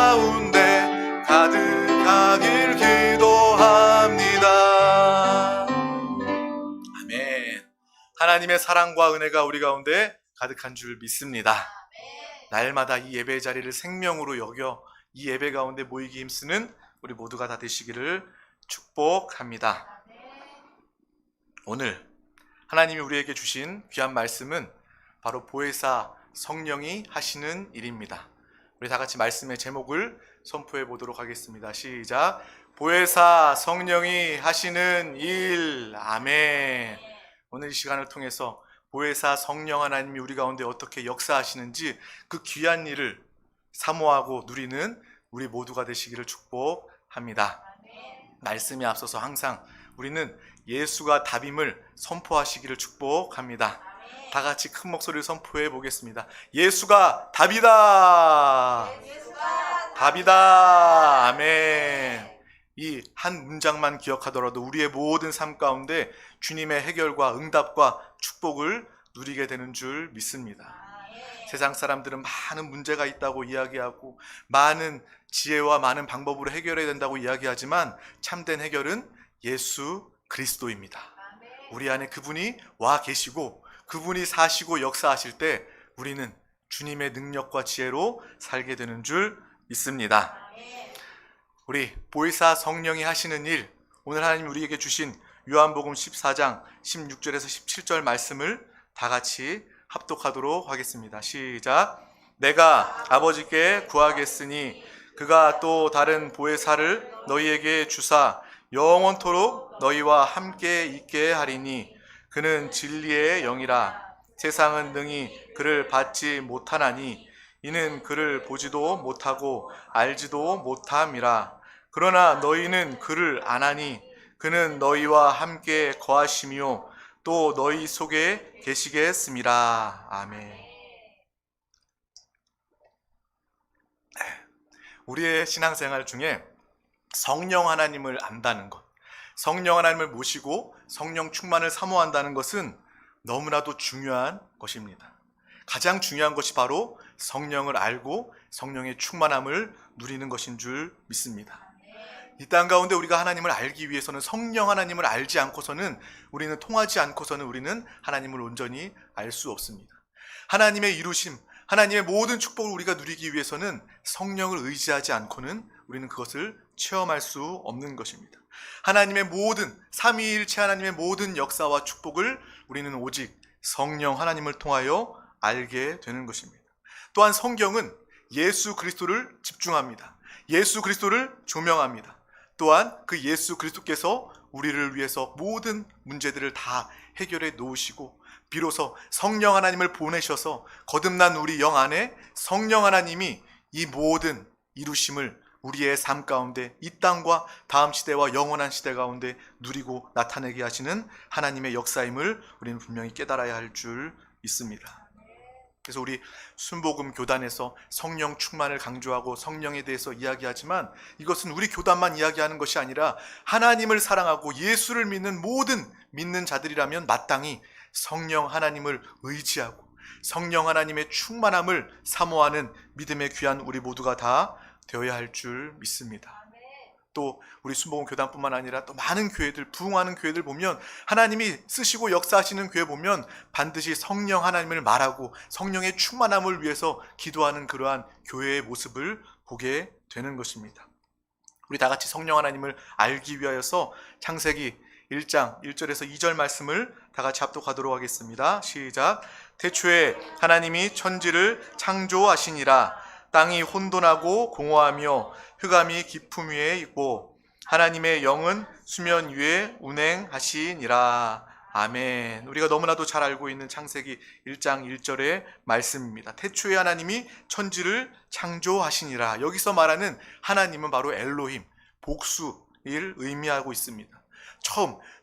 가운데 가득하길 기도합니다. 아멘. 하나님의 사랑과 은혜가 우리 가운데 가득한 줄 믿습니다. 날마다 이 예배 자리를 생명으로 여겨 이 예배 가운데 모이기 힘쓰는 우리 모두가 다 되시기를 축복합니다. 오늘 하나님이 우리에게 주신 귀한 말씀은 바로 보혜사 성령이 하시는 일입니다. 우리 다 같이 말씀의 제목을 선포해 보도록 하겠습니다. 시작. 보혜사 성령이 하시는 일. 아멘. 오늘 이 시간을 통해서 보혜사 성령 하나님이 우리 가운데 어떻게 역사하시는지 그 귀한 일을 사모하고 누리는 우리 모두가 되시기를 축복합니다. 말씀에 앞서서 항상 우리는 예수가 답임을 선포하시기를 축복합니다. 다 같이 큰 목소리를 선포해 보겠습니다. 예수가 답이다. 답이다. 아멘. 이 한 문장만 기억하더라도 우리의 모든 삶 가운데 주님의 해결과 응답과 축복을 누리게 되는 줄 믿습니다. 세상 사람들은 많은 문제가 있다고 이야기하고 많은 지혜와 많은 방법으로 해결해야 된다고 이야기하지만 참된 해결은 예수 그리스도입니다. 우리 안에 그분이 와 계시고 그분이 사시고 역사하실 때 우리는 주님의 능력과 지혜로 살게 되는 줄 믿습니다. 우리 보혜사 성령이 하시는 일, 오늘 하나님 우리에게 주신 요한복음 14장 16절에서 17절 말씀을 다 같이 합독하도록 하겠습니다. 시작. 내가 아버지께 구하겠으니 그가 또 다른 보혜사를 너희에게 주사 영원토록 너희와 함께 있게 하리니 그는 진리의 영이라. 세상은 능히 그를 받지 못하나니 이는 그를 보지도 못하고 알지도 못함이라. 그러나 너희는 그를 아나니 그는 너희와 함께 거하시며 또 너희 속에 계시겠음이라. 아멘. 우리의 신앙생활 중에 성령 하나님을 안다는 것, 성령 하나님을 모시고 성령 충만을 사모한다는 것은 너무나도 중요한 것입니다. 가장 중요한 것이 바로 성령을 알고 성령의 충만함을 누리는 것인 줄 믿습니다. 이 땅 가운데 우리가 하나님을 알기 위해서는 성령 하나님을 알지 않고서는 우리는 통하지 않고서는 우리는 하나님을 온전히 알 수 없습니다. 하나님의 이루심, 하나님의 모든 축복을 우리가 누리기 위해서는 성령을 의지하지 않고는 우리는 그것을 체험할 수 없는 것입니다. 하나님의 모든 삼위일체 하나님의 모든 역사와 축복을 우리는 오직 성령 하나님을 통하여 알게 되는 것입니다. 또한 성경은 예수 그리스도를 집중합니다. 예수 그리스도를 조명합니다. 또한 그 예수 그리스도께서 우리를 위해서 모든 문제들을 다 해결해 놓으시고 비로소 성령 하나님을 보내셔서 거듭난 우리 영 안에 성령 하나님이 이 모든 이루심을 우리의 삶 가운데 이 땅과 다음 시대와 영원한 시대 가운데 누리고 나타내게 하시는 하나님의 역사임을 우리는 분명히 깨달아야 할 줄 믿습니다. 그래서 우리 순복음 교단에서 성령 충만을 강조하고 성령에 대해서 이야기하지만 이것은 우리 교단만 이야기하는 것이 아니라 하나님을 사랑하고 예수를 믿는 모든 믿는 자들이라면 마땅히 성령 하나님을 의지하고 성령 하나님의 충만함을 사모하는 믿음의 귀한 우리 모두가 다 되어야 할 줄 믿습니다. 또 우리 순복음 교단뿐만 아니라 또 많은 교회들, 부흥하는 교회들 보면 하나님이 쓰시고 역사하시는 교회 보면 반드시 성령 하나님을 말하고 성령의 충만함을 위해서 기도하는 그러한 교회의 모습을 보게 되는 것입니다. 우리 다 같이 성령 하나님을 알기 위하여서 창세기 1장 1절에서 2절 말씀을 다 같이 합독하도록 하겠습니다. 시작. 태초에 하나님이 천지를 창조하시니라. 땅이 혼돈하고 공허하며 흑암이 깊음 위에 있고 하나님의 영은 수면 위에 운행하시니라. 아멘. 우리가 너무나도 잘 알고 있는 창세기 1장 1절의 말씀입니다. 태초에 하나님이 천지를 창조하시니라. 여기서 말하는 하나님은 바로 엘로힘, 복수를 의미하고 있습니다.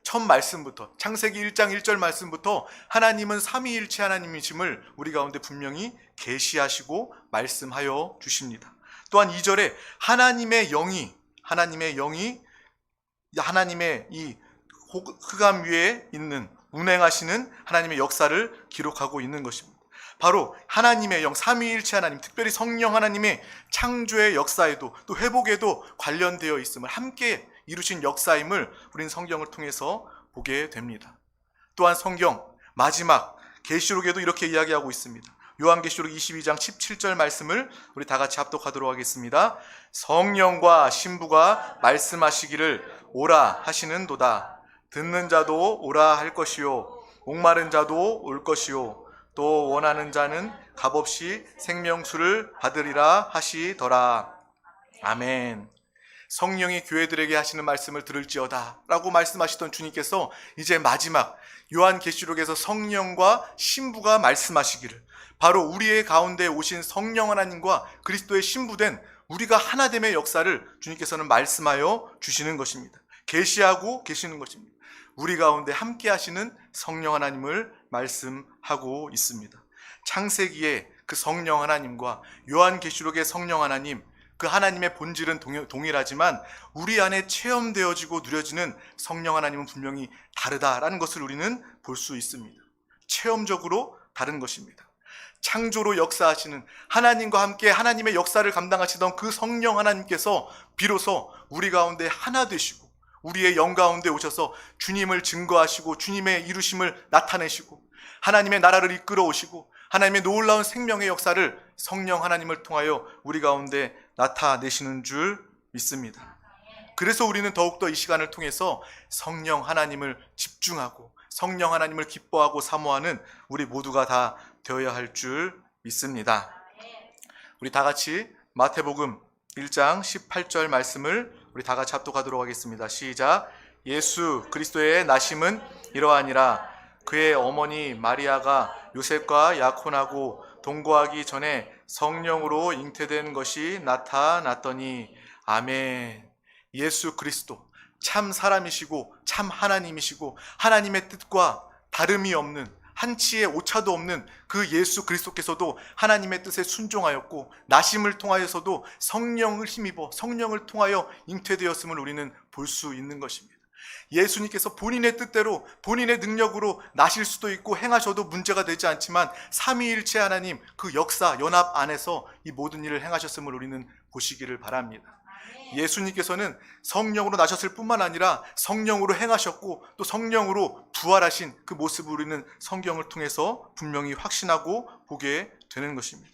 첫 말씀부터 창세기 1장 1절 말씀부터 하나님은 삼위일체 하나님이심을 우리 가운데 분명히 계시하시고 말씀하여 주십니다. 또한 2절에 하나님의 영이 하나님의 이 흑암 위에 있는 운행하시는 하나님의 역사를 기록하고 있는 것입니다. 바로 하나님의 영, 삼위일체 하나님, 특별히 성령 하나님의 창조의 역사에도 또 회복에도 관련되어 있음을, 함께 이루신 역사임을 우리는 성경을 통해서 보게 됩니다. 또한 성경 마지막 계시록에도 이렇게 이야기하고 있습니다. 요한계시록 22장 17절 말씀을 우리 다 같이 합독하도록 하겠습니다. 성령과 신부가 말씀하시기를 오라 하시는도다. 듣는 자도 오라 할 것이요 목마른 자도 올 것이요 또 원하는 자는 값없이 생명수를 받으리라 하시더라. 아멘. 성령이 교회들에게 하시는 말씀을 들을지어다 라고 말씀하시던 주님께서 이제 마지막 요한계시록에서 성령과 신부가 말씀하시기를, 바로 우리의 가운데 오신 성령 하나님과 그리스도의 신부된 우리가 하나됨의 역사를 주님께서는 말씀하여 주시는 것입니다. 계시하고 계시는 것입니다. 우리 가운데 함께 하시는 성령 하나님을 말씀하고 있습니다. 창세기에 그 성령 하나님과 요한계시록의 성령 하나님, 그 하나님의 본질은 동일하지만 우리 안에 체험되어지고 누려지는 성령 하나님은 분명히 다르다라는 것을 우리는 볼 수 있습니다. 체험적으로 다른 것입니다. 창조로 역사하시는 하나님과 함께 하나님의 역사를 감당하시던 그 성령 하나님께서 비로소 우리 가운데 하나 되시고 우리의 영 가운데 오셔서 주님을 증거하시고 주님의 이루심을 나타내시고 하나님의 나라를 이끌어 오시고 하나님의 놀라운 생명의 역사를 성령 하나님을 통하여 우리 가운데 나타내시는 줄 믿습니다. 그래서 우리는 더욱더 이 시간을 통해서 성령 하나님을 집중하고 성령 하나님을 기뻐하고 사모하는 우리 모두가 다 되어야 할 줄 믿습니다. 우리 다 같이 마태복음 1장 18절 말씀을 우리 다 같이 합독하도록 하겠습니다. 시작. 예수 그리스도의 나심은 이러하니라. 그의 어머니 마리아가 요셉과 약혼하고 동거하기 전에 성령으로 잉태된 것이 나타났더니. 아멘. 예수 그리스도 참 사람이시고 참 하나님이시고 하나님의 뜻과 다름이 없는, 한치의 오차도 없는 그 예수 그리스도께서도 하나님의 뜻에 순종하였고 나심을 통하여서도 성령을 힘입어 성령을 통하여 잉태되었음을 우리는 볼 수 있는 것입니다. 예수님께서 본인의 뜻대로 본인의 능력으로 나실 수도 있고 행하셔도 문제가 되지 않지만 삼위일체 하나님 그 역사 연합 안에서 이 모든 일을 행하셨음을 우리는 보시기를 바랍니다. 예수님께서는 성령으로 나셨을 뿐만 아니라 성령으로 행하셨고 또 성령으로 부활하신 그 모습을 우리는 성경을 통해서 분명히 확신하고 보게 되는 것입니다.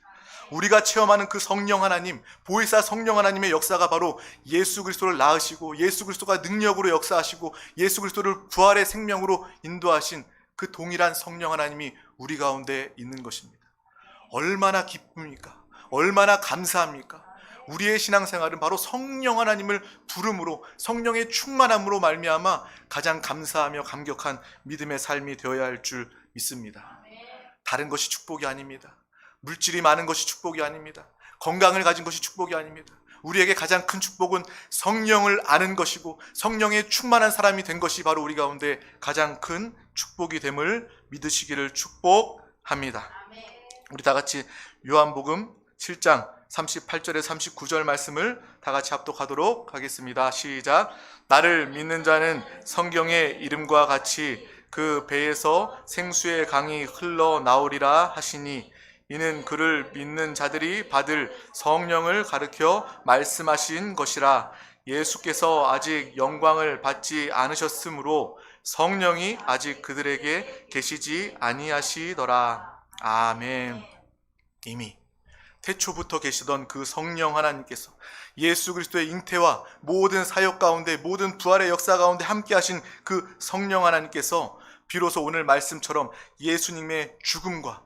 우리가 체험하는 그 성령 하나님, 보혜사 성령 하나님의 역사가 바로 예수 그리스도를 낳으시고 예수 그리스도가 능력으로 역사하시고 예수 그리스도를 부활의 생명으로 인도하신 그 동일한 성령 하나님이 우리 가운데 있는 것입니다. 얼마나 기쁩니까? 얼마나 감사합니까? 우리의 신앙생활은 바로 성령 하나님을 부름으로 성령의 충만함으로 말미암아 가장 감사하며 감격한 믿음의 삶이 되어야 할 줄 믿습니다. 다른 것이 축복이 아닙니다. 물질이 많은 것이 축복이 아닙니다. 건강을 가진 것이 축복이 아닙니다. 우리에게 가장 큰 축복은 성령을 아는 것이고 성령의 충만한 사람이 된 것이 바로 우리 가운데 가장 큰 축복이 됨을 믿으시기를 축복합니다. 우리 다 같이 요한복음 7장 38절에 39절 말씀을 다 같이 합독하도록 하겠습니다. 시작. 나를 믿는 자는 성경의 이름과 같이 그 배에서 생수의 강이 흘러나오리라 하시니 이는 그를 믿는 자들이 받을 성령을 가르쳐 말씀하신 것이라. 예수께서 아직 영광을 받지 않으셨으므로 성령이 아직 그들에게 계시지 아니하시더라. 아멘. 이미 태초부터 계시던 그 성령 하나님께서 예수 그리스도의 잉태와 모든 사역 가운데 모든 부활의 역사 가운데 함께 하신 그 성령 하나님께서 비로소 오늘 말씀처럼 예수님의 죽음과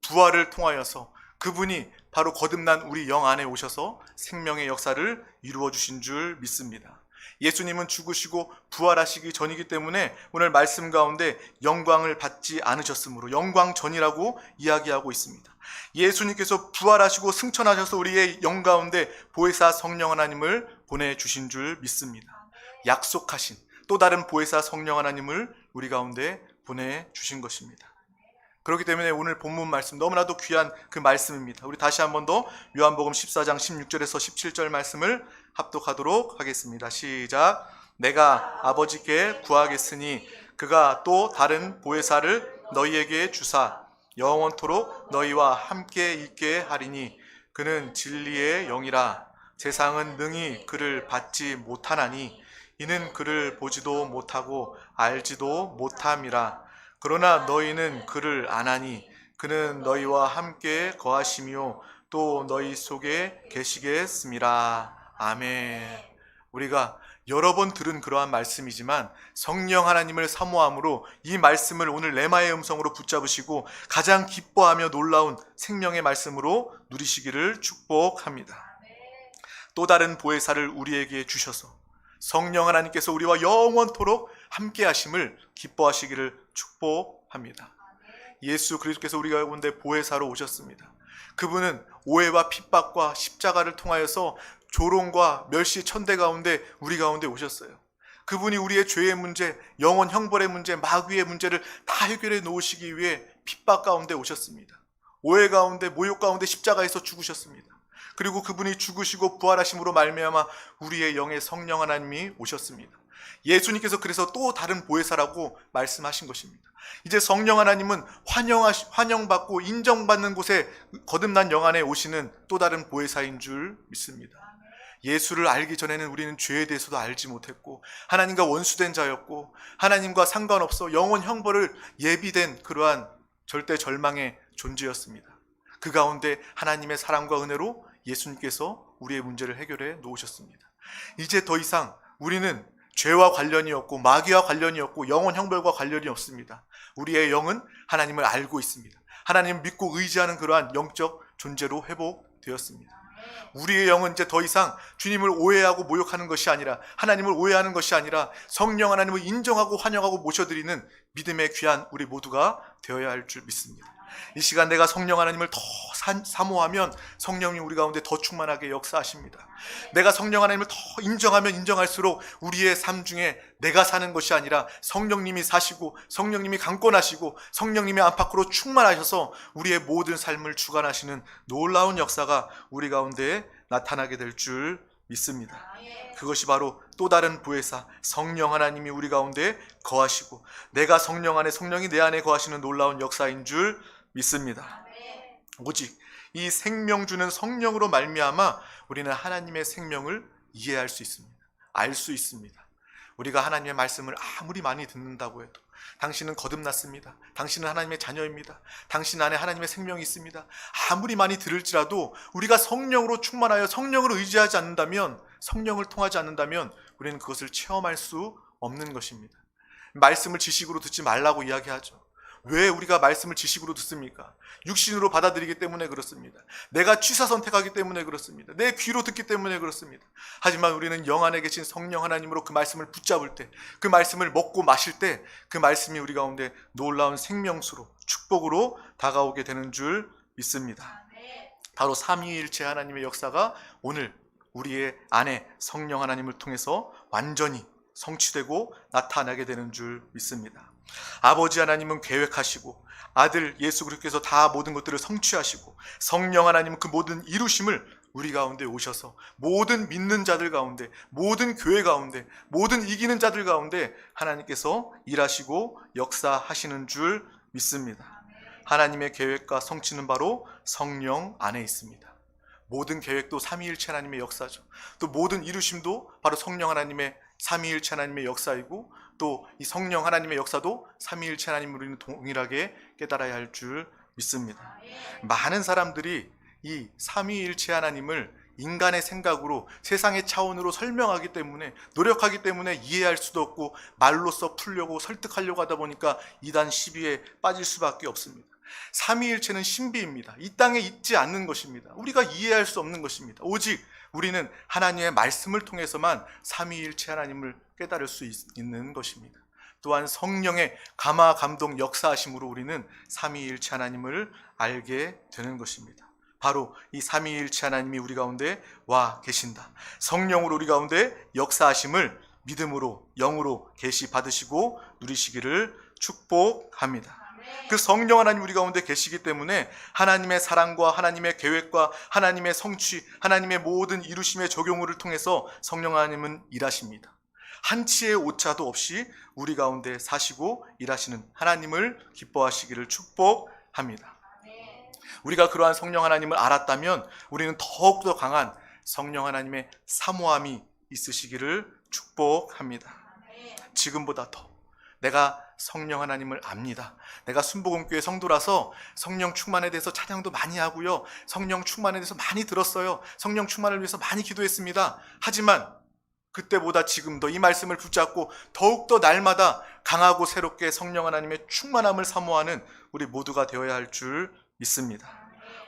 부활을 통하여서 그분이 바로 거듭난 우리 영 안에 오셔서 생명의 역사를 이루어 주신 줄 믿습니다. 예수님은 죽으시고 부활하시기 전이기 때문에 오늘 말씀 가운데 영광을 받지 않으셨으므로 영광 전이라고 이야기하고 있습니다. 예수님께서 부활하시고 승천하셔서 우리의 영 가운데 보혜사 성령 하나님을 보내주신 줄 믿습니다. 약속하신 또 다른 보혜사 성령 하나님을 우리 가운데 보내주신 것입니다. 그렇기 때문에 오늘 본문 말씀 너무나도 귀한 그 말씀입니다. 우리 다시 한 번 더 요한복음 14장 16절에서 17절 말씀을 합독하도록 하겠습니다. 시작. 내가 아버지께 구하겠으니 그가 또 다른 보혜사를 너희에게 주사 영원토록 너희와 함께 있게 하리니 그는 진리의 영이라. 세상은 능히 그를 받지 못하나니 이는 그를 보지도 못하고 알지도 못함이라. 그러나 너희는 그를 아나니 그는 너희와 함께 거하시며 또 너희 속에 계시겠음이라. 아멘. 우리가 여러 번 들은 그러한 말씀이지만 성령 하나님을 사모함으로 이 말씀을 오늘 레마의 음성으로 붙잡으시고 가장 기뻐하며 놀라운 생명의 말씀으로 누리시기를 축복합니다. 또 다른 보혜사를 우리에게 주셔서 성령 하나님께서 우리와 영원토록 함께 하심을 기뻐하시기를 축복합니다. 예수 그리스도께서 우리 가운데 보혜사로 오셨습니다. 그분은 오해와 핍박과 십자가를 통하여서 조롱과 멸시 천대 가운데 우리 가운데 오셨어요. 그분이 우리의 죄의 문제, 영원 형벌의 문제, 마귀의 문제를 다 해결해 놓으시기 위해 핍박 가운데 오셨습니다. 오해 가운데, 모욕 가운데 십자가에서 죽으셨습니다. 그리고 그분이 죽으시고 부활하심으로 말미암아 우리의 영의 성령 하나님이 오셨습니다. 예수님께서 그래서 또 다른 보혜사라고 말씀하신 것입니다. 이제 성령 하나님은 환영받고 인정받는 곳에 거듭난 영 안에 오시는 또 다른 보혜사인 줄 믿습니다. 예수를 알기 전에는 우리는 죄에 대해서도 알지 못했고 하나님과 원수된 자였고 하나님과 상관없어 영원 형벌을 예비된 그러한 절대 절망의 존재였습니다. 그 가운데 하나님의 사랑과 은혜로 예수님께서 우리의 문제를 해결해 놓으셨습니다. 이제 더 이상 우리는 죄와 관련이 없고 마귀와 관련이 없고 영원 형벌과 관련이 없습니다. 우리의 영은 하나님을 알고 있습니다. 하나님을 믿고 의지하는 그러한 영적 존재로 회복되었습니다. 우리의 영은 이제 더 이상 주님을 오해하고 모욕하는 것이 아니라 하나님을 오해하는 것이 아니라 성령 하나님을 인정하고 환영하고 모셔드리는 믿음의 귀한 우리 모두가 되어야 할 줄 믿습니다. 이 시간 내가 성령 하나님을 더 사모하면 성령이 우리 가운데 더 충만하게 역사하십니다. 내가 성령 하나님을 더 인정하면 인정할수록 우리의 삶 중에 내가 사는 것이 아니라 성령님이 사시고 성령님이 강권하시고 성령님의 안팎으로 충만하셔서 우리의 모든 삶을 주관하시는 놀라운 역사가 우리 가운데 나타나게 될 줄 믿습니다. 그것이 바로 또 다른 보혜사 성령 하나님이 우리 가운데 거하시고 내가 성령 안에 성령이 내 안에 거하시는 놀라운 역사인 줄 믿습니다. 오직 이 생명 주는 성령으로 말미암아 우리는 하나님의 생명을 이해할 수 있습니다. 알 수 있습니다. 우리가 하나님의 말씀을 아무리 많이 듣는다고 해도 당신은 거듭났습니다. 당신은 하나님의 자녀입니다. 당신 안에 하나님의 생명이 있습니다. 아무리 많이 들을지라도 우리가 성령으로 충만하여 성령을 의지하지 않는다면 성령을 통하지 않는다면 우리는 그것을 체험할 수 없는 것입니다. 말씀을 지식으로 듣지 말라고 이야기하죠. 왜 우리가 말씀을 지식으로 듣습니까? 육신으로 받아들이기 때문에 그렇습니다. 내가 취사 선택하기 때문에 그렇습니다. 내 귀로 듣기 때문에 그렇습니다. 하지만 우리는 영 안에 계신 성령 하나님으로 그 말씀을 붙잡을 때, 그 말씀을 먹고 마실 때 그 말씀이 우리 가운데 놀라운 생명수로 축복으로 다가오게 되는 줄 믿습니다. 바로 삼위일체 하나님의 역사가 오늘 우리의 안에 성령 하나님을 통해서 완전히 성취되고 나타나게 되는 줄 믿습니다. 아버지 하나님은 계획하시고 아들 예수 그리스도께서 다 모든 것들을 성취하시고 성령 하나님은 그 모든 이루심을 우리 가운데 오셔서 모든 믿는 자들 가운데 모든 교회 가운데 모든 이기는 자들 가운데 하나님께서 일하시고 역사하시는 줄 믿습니다. 하나님의 계획과 성취는 바로 성령 안에 있습니다. 모든 계획도 삼위일체 하나님의 역사죠. 또 모든 이루심도 바로 성령 하나님의 삼위일체 하나님의 역사이고 또 이 성령 하나님의 역사도 삼위일체 하나님을 우리는 동일하게 깨달아야 할 줄 믿습니다. 많은 사람들이 이 삼위일체 하나님을 인간의 생각으로 세상의 차원으로 설명하기 때문에 노력하기 때문에 이해할 수도 없고 말로써 풀려고 설득하려고 하다 보니까 이단 시비에 빠질 수밖에 없습니다. 삼위일체는 신비입니다. 이 땅에 있지 않는 것입니다. 우리가 이해할 수 없는 것입니다. 오직 우리는 하나님의 말씀을 통해서만 삼위일체 하나님을 깨달을 수 있는 것입니다. 또한 성령의 감화 감동 역사하심으로 우리는 삼위일체 하나님을 알게 되는 것입니다. 바로 이 삼위일체 하나님이 우리 가운데 와 계신다. 성령으로 우리 가운데 역사하심을 믿음으로 영으로 계시 받으시고 누리시기를 축복합니다. 그 성령 하나님 우리 가운데 계시기 때문에 하나님의 사랑과 하나님의 계획과 하나님의 성취, 하나님의 모든 이루심의 적용을 통해서 성령 하나님은 일하십니다. 한치의 오차도 없이 우리 가운데 사시고 일하시는 하나님을 기뻐하시기를 축복합니다. 합니다. 우리가 그러한 성령 하나님을 알았다면 우리는 더욱더 강한 성령 하나님의 사모함이 있으시기를 축복합니다. 지금보다 더 내가 성령 하나님을 압니다. 내가 순복음교회 성도라서 성령 충만에 대해서 찬양도 많이 하고요, 성령 충만에 대해서 많이 들었어요. 성령 충만을 위해서 많이 기도했습니다. 하지만 그때보다 지금 더 이 말씀을 붙잡고 더욱더 날마다 강하고 새롭게 성령 하나님의 충만함을 사모하는 우리 모두가 되어야 할 줄 믿습니다.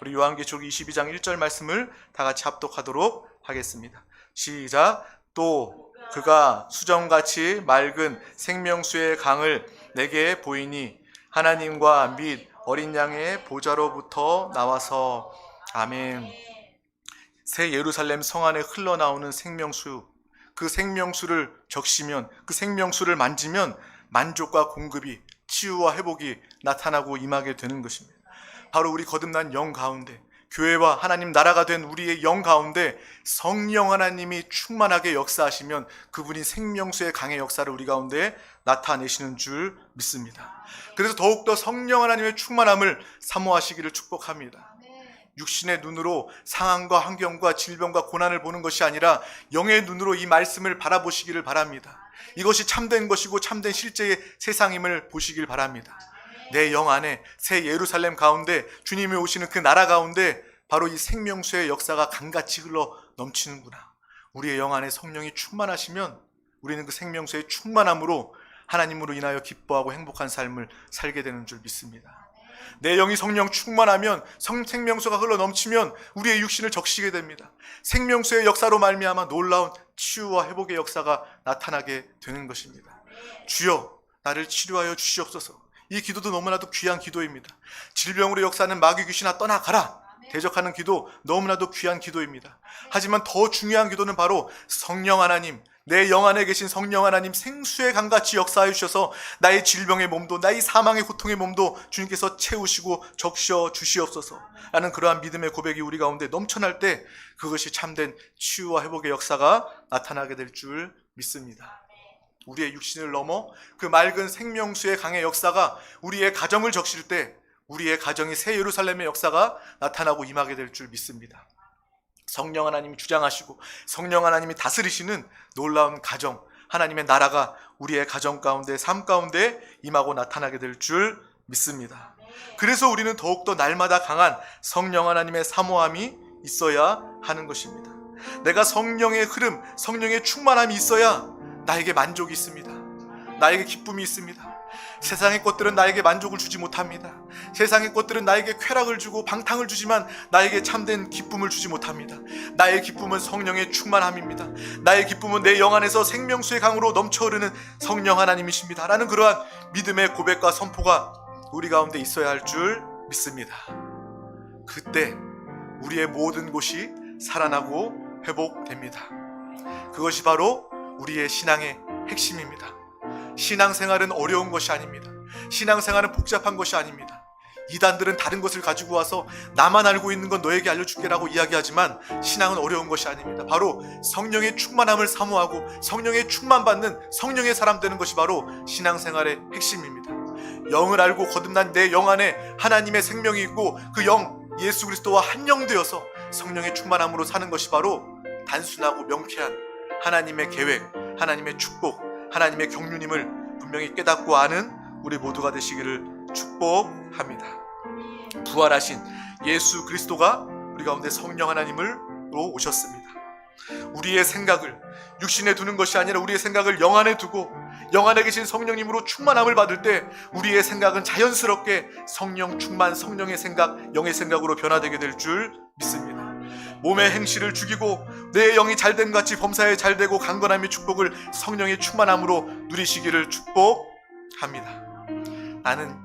우리 요한계시록 22장 1절 말씀을 다 같이 합독하도록 하겠습니다. 시작. 또 그가 수정같이 맑은 생명수의 강을 내게 보이니 하나님과 및 어린 양의 보좌로부터 나와서. 아멘. 새 예루살렘 성 안에 흘러나오는 생명수, 그 생명수를 적시면, 그 생명수를 만지면 만족과 공급이, 치유와 회복이 나타나고 임하게 되는 것입니다. 바로 우리 거듭난 영 가운데, 교회와 하나님 나라가 된 우리의 영 가운데 성령 하나님이 충만하게 역사하시면 그분이 생명수의 강의 역사를 우리 가운데 나타내시는 줄 믿습니다. 그래서 더욱더 성령 하나님의 충만함을 사모하시기를 축복합니다. 육신의 눈으로 상황과 환경과 질병과 고난을 보는 것이 아니라 영의 눈으로 이 말씀을 바라보시기를 바랍니다. 이것이 참된 것이고 참된 실제의 세상임을 보시길 바랍니다. 내 영 안에 새 예루살렘 가운데 주님이 오시는 그 나라 가운데 바로 이 생명수의 역사가 강같이 흘러 넘치는구나. 우리의 영 안에 성령이 충만하시면 우리는 그 생명수의 충만함으로 하나님으로 인하여 기뻐하고 행복한 삶을 살게 되는 줄 믿습니다. 내 영이 성령 충만하면, 생명수가 흘러 넘치면 우리의 육신을 적시게 됩니다. 생명수의 역사로 말미암아 놀라운 치유와 회복의 역사가 나타나게 되는 것입니다. 주여 나를 치료하여 주시옵소서. 이 기도도 너무나도 귀한 기도입니다. 질병으로 역사하는 마귀 귀신아 떠나가라 대적하는 기도, 너무나도 귀한 기도입니다. 하지만 더 중요한 기도는 바로 성령 하나님, 내 영 안에 계신 성령 하나님 생수의 강같이 역사해 주셔서 나의 질병의 몸도, 나의 사망의 고통의 몸도 주님께서 채우시고 적셔 주시옵소서 라는 그러한 믿음의 고백이 우리 가운데 넘쳐날 때 그것이 참된 치유와 회복의 역사가 나타나게 될 줄 믿습니다. 우리의 육신을 넘어 그 맑은 생명수의 강의 역사가 우리의 가정을 적실 때 우리의 가정이 새 예루살렘의 역사가 나타나고 임하게 될 줄 믿습니다. 성령 하나님이 주장하시고 성령 하나님이 다스리시는 놀라운 가정, 하나님의 나라가 우리의 가정 가운데, 삶 가운데 임하고 나타나게 될 줄 믿습니다. 그래서 우리는 더욱더 날마다 강한 성령 하나님의 사모함이 있어야 하는 것입니다. 내가 성령의 흐름, 성령의 충만함이 있어야 나에게 만족이 있습니다. 나에게 기쁨이 있습니다. 세상의 것들은 나에게 만족을 주지 못합니다. 세상의 것들은 나에게 쾌락을 주고 방탕을 주지만 나에게 참된 기쁨을 주지 못합니다. 나의 기쁨은 성령의 충만함입니다. 나의 기쁨은 내 영 안에서 생명수의 강으로 넘쳐흐르는 성령 하나님이십니다 라는 그러한 믿음의 고백과 선포가 우리 가운데 있어야 할 줄 믿습니다. 그때 우리의 모든 곳이 살아나고 회복됩니다. 그것이 바로 우리의 신앙의 핵심입니다. 신앙생활은 어려운 것이 아닙니다. 신앙생활은 복잡한 것이 아닙니다. 이단들은 다른 것을 가지고 와서 나만 알고 있는 건 너에게 알려줄게라고 이야기하지만 신앙은 어려운 것이 아닙니다. 바로 성령의 충만함을 사모하고 성령의 충만받는 성령의 사람 되는 것이 바로 신앙생활의 핵심입니다. 영을 알고 거듭난 내 영 안에 하나님의 생명이 있고 그 영 예수 그리스도와 한 영 되어서 성령의 충만함으로 사는 것이 바로 단순하고 명쾌한 하나님의 계획, 하나님의 축복, 하나님의 경륜임을 분명히 깨닫고 아는 우리 모두가 되시기를 축복합니다. 부활하신 예수 그리스도가 우리 가운데 성령 하나님으로 오셨습니다. 우리의 생각을 육신에 두는 것이 아니라 우리의 생각을 영 안에 두고 영 안에 계신 성령님으로 충만함을 받을 때 우리의 생각은 자연스럽게 성령 충만, 성령의 생각, 영의 생각으로 변화되게 될 줄 믿습니다. 몸의 행실을 죽이고 내 영이 잘된 같이 범사에 잘되고 강건함의 축복을 성령의 충만함으로 누리시기를 축복합니다. 나는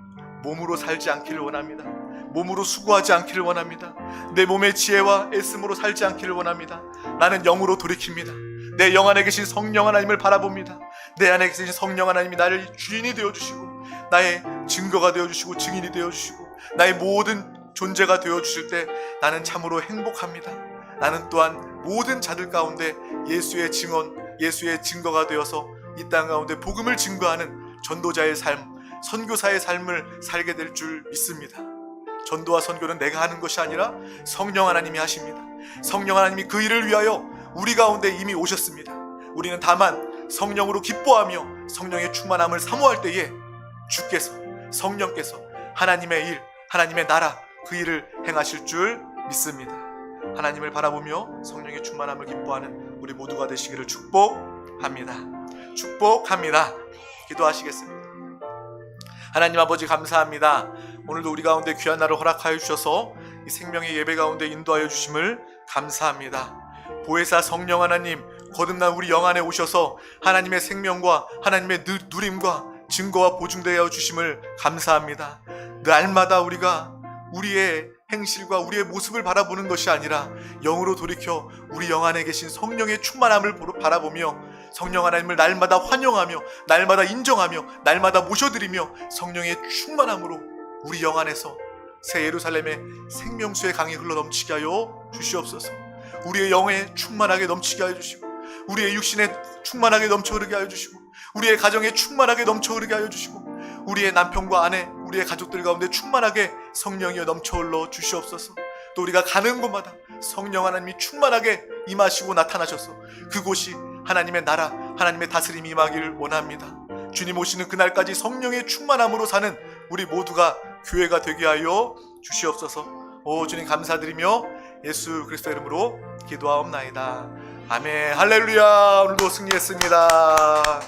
몸으로 살지 않기를 원합니다. 몸으로 수고하지 않기를 원합니다. 내 몸의 지혜와 애씀으로 살지 않기를 원합니다. 나는 영으로 돌이킵니다. 내 영 안에 계신 성령 하나님을 바라봅니다. 내 안에 계신 성령 하나님이 나를 주인이 되어주시고 나의 증거가 되어주시고 증인이 되어주시고 나의 모든 존재가 되어주실 때 나는 참으로 행복합니다. 나는 또한 모든 자들 가운데 예수의 증언, 예수의 증거가 되어서 이 땅 가운데 복음을 증거하는 전도자의 삶, 선교사의 삶을 살게 될 줄 믿습니다. 전도와 선교는 내가 하는 것이 아니라 성령 하나님이 하십니다. 성령 하나님이 그 일을 위하여 우리 가운데 이미 오셨습니다. 우리는 다만 성령으로 기뻐하며 성령의 충만함을 사모할 때에 주께서, 성령께서 하나님의 일, 하나님의 나라 그 일을 행하실 줄 믿습니다. 하나님을 바라보며 성령의 충만함을 기뻐하는 우리 모두가 되시기를 축복합니다. 축복합니다. 기도하시겠습니다. 하나님 아버지 감사합니다. 오늘도 우리 가운데 귀한 날을 허락하여 주셔서 이 생명의 예배 가운데 인도하여 주심을 감사합니다. 보혜사 성령 하나님, 거듭난 우리 영 안에 오셔서 하나님의 생명과 하나님의 누림과 증거와 보증되어 주심을 감사합니다. 날마다 우리가 우리의 행실과 우리의 모습을 바라보는 것이 아니라 영으로 돌이켜 우리 영 안에 계신 성령의 충만함을 바라보며 성령 하나님을 날마다 환영하며 날마다 인정하며 날마다 모셔드리며 성령의 충만함으로 우리 영 안에서 새 예루살렘의 생명수의 강이 흘러 넘치게 하여 주시옵소서. 우리의 영에 충만하게 넘치게 하여 주시고 우리의 육신에 충만하게 넘쳐 흐르게 하여 주시고 우리의 가정에 충만하게 넘쳐 흐르게 하여 주시고 우리의 남편과 아내, 우리의 가족들 가운데 충만하게 성령이여 넘쳐 흘러 주시옵소서. 또 우리가 가는 곳마다 성령 하나님이 충만하게 임하시고 나타나셔서 그곳이 하나님의 나라, 하나님의 다스림이 임하기를 원합니다. 주님 오시는 그날까지 성령의 충만함으로 사는 우리 모두가 교회가 되게 하여 주시옵소서. 오 주님 감사드리며 예수 그리스도의 이름으로 기도하옵나이다. 아멘. 할렐루야. 오늘도 승리했습니다.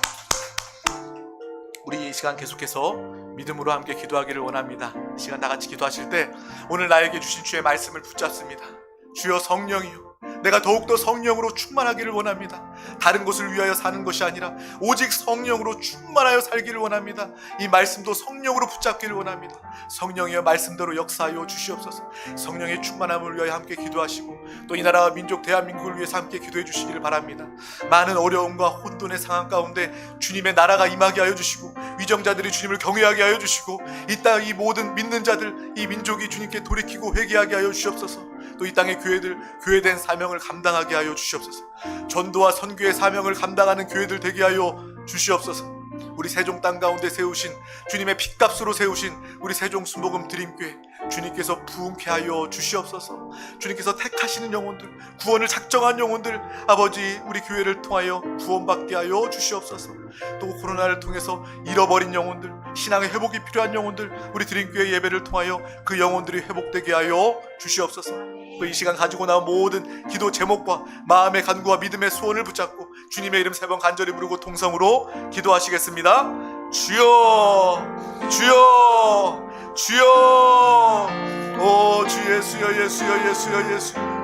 우리 이 시간 계속해서 믿음으로 함께 기도하기를 원합니다. 이 시간 다같이 기도하실 때 오늘 나에게 주신 주의 말씀을 붙잡습니다. 주여 성령이요, 내가 더욱더 성령으로 충만하기를 원합니다. 다른 것을 위하여 사는 것이 아니라 오직 성령으로 충만하여 살기를 원합니다. 이 말씀도 성령으로 붙잡기를 원합니다. 성령이여 말씀대로 역사하여 주시옵소서. 성령의 충만함을 위하여 함께 기도하시고 또 이 나라와 민족 대한민국을 위해서 함께 기도해 주시기를 바랍니다. 많은 어려움과 혼돈의 상황 가운데 주님의 나라가 임하게 하여 주시고 위정자들이 주님을 경외하게 하여 주시고 이 땅 이 모든 믿는 자들, 이 민족이 주님께 돌이키고 회개하게 하여 주시옵소서. 또 이 땅의 교회들, 교회된 사명을 감당하게 하여 주시옵소서. 전도와 선교의 사명을 감당하는 교회들 되게 하여 주시옵소서. 우리 세종 땅 가운데 세우신 주님의 핏값으로 세우신 우리 세종 순복음 드림교회, 주님께서 부흥케 하여 주시옵소서. 주님께서 택하시는 영혼들, 구원을 작정한 영혼들, 아버지 우리 교회를 통하여 구원받게 하여 주시옵소서. 또 코로나를 통해서 잃어버린 영혼들, 신앙의 회복이 필요한 영혼들, 우리 드림교회 예배를 통하여 그 영혼들이 회복되게 하여 주시옵소서. 또 이 시간 가지고 나온 모든 기도 제목과 마음의 간구와 믿음의 소원을 붙잡고 주님의 이름 3번 간절히 부르고 통성으로 기도하시겠습니다. 주여, 주여, 주여. 오 주 예수여, 예수여, 예수여, 예수여.